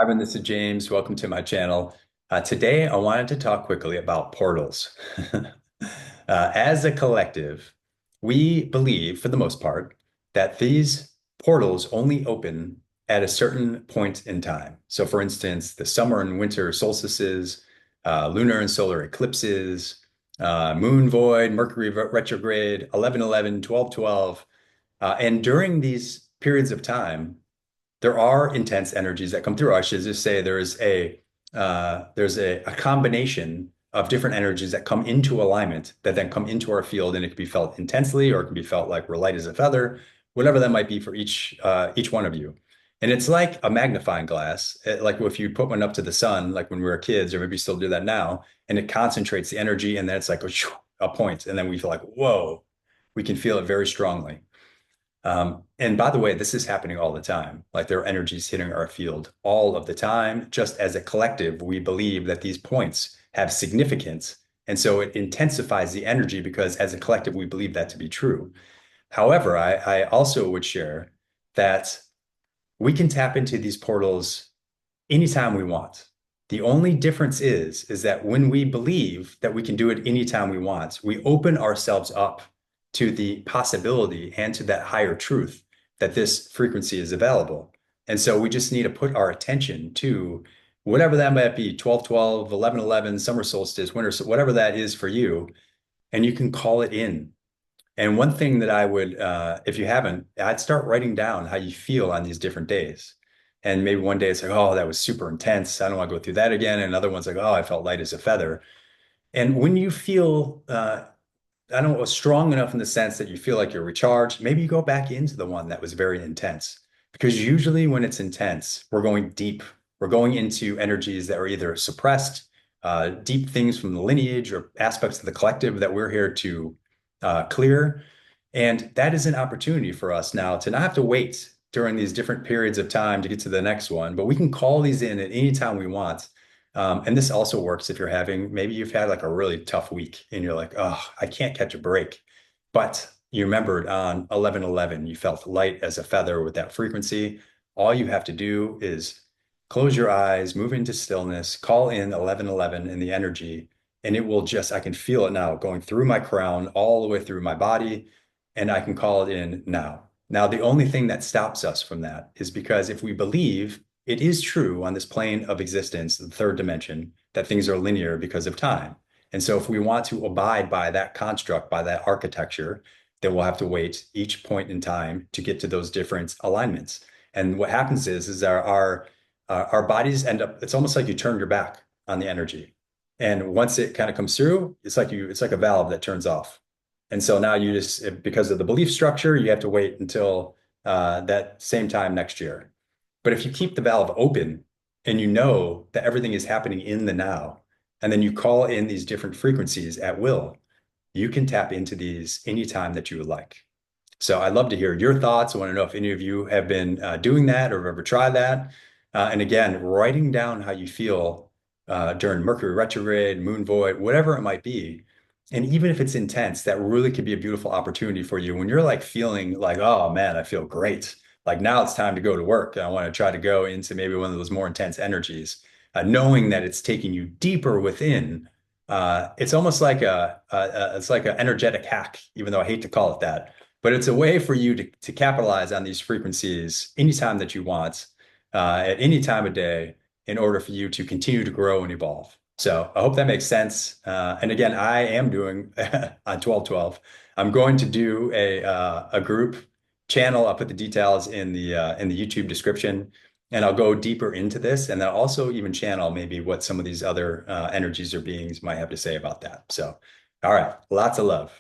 Ivan, this is James. Welcome to my channel. Today, I wanted to talk quickly about portals. As a collective, we believe, for the most part, that these portals only open at a certain point in time. So, for instance, the summer and winter solstices, lunar and solar eclipses, moon void, Mercury retrograde, 11/11, 12/12. And during these periods of time, there are intense energies that come through. I should just say there's a combination of different energies that come into alignment that then come into our field, and it can be felt intensely, or it can be felt like we're light as a feather, whatever that might be for each one of you. And it's like a magnifying glass, like if you put one up to the sun, like when we were kids, or maybe you still do that now, and it concentrates the energy, and then it's like a point, and then we feel like, whoa, we can feel it very strongly. And by the way, this is happening all the time. Like there are energies hitting our field all of the time. Just as a collective, we believe that these points have significance. And so it intensifies the energy because as a collective, we believe that to be true. However, I also would share that we can tap into these portals anytime we want. The only difference is that when we believe that we can do it anytime we want, we open ourselves up to the possibility and to that higher truth that this frequency is available. And so we just need to put our attention to whatever that might be, 12/12, 11/11, summer solstice, winter, whatever that is for you, and you can call it in. And one thing that I would, if you haven't, I'd start writing down how you feel on these different days. And maybe one day it's like, oh, that was super intense. I don't want to go through that again. And another one's like, oh, I felt light as a feather. And when you feel, I don't know, strong enough in the sense that you feel like you're recharged, maybe you go back into the one that was very intense. Because usually when it's intense, we're going deep. We're going into energies that are either suppressed, deep things from the lineage or aspects of the collective that we're here to clear. And that is an opportunity for us now to not have to wait during these different periods of time to get to the next one, but we can call these in at any time we want. And this also works if maybe you've had like a really tough week and you're like, oh, I can't catch a break. But you remembered on 11/11, you felt light as a feather with that frequency. All you have to do is close your eyes, move into stillness, call in 11/11 in the energy, and it will just, I can feel it now going through my crown, all the way through my body, and I can call it in now. Now, the only thing that stops us from that is because if we believe it is true on this plane of existence, the third dimension, that things are linear because of time. And so if we want to abide by that construct, by that architecture, then we'll have to wait each point in time to get to those different alignments. And what happens is our bodies end up, it's almost like you turn your back on the energy. And once it kind of comes through, it's like a valve that turns off. And so now you just, because of the belief structure, you have to wait until that same time next year. But if you keep the valve open and you know that everything is happening in the now, and then you call in these different frequencies at will, you can tap into these anytime that you would like. So I'd love to hear your thoughts. I want to know if any of you have been doing that or have ever tried that. And again, writing down how you feel during Mercury retrograde, moon void, whatever it might be. And even if it's intense, that really could be a beautiful opportunity for you when you're like feeling like, oh man, I feel great. Like now it's time to go to work. I want to try to go into maybe one of those more intense energies, knowing that it's taking you deeper within. It's almost like it's like an energetic hack, even though I hate to call it that. But it's a way for you to capitalize on these frequencies anytime that you want, at any time of day, in order for you to continue to grow and evolve. So I hope that makes sense. And again, I am doing on 12/12. I'm going to do a group channel. I'll put the details in the YouTube description, and I'll go deeper into this, and then I'll also even channel maybe what some of these other energies or beings might have to say about that. So, all right, lots of love.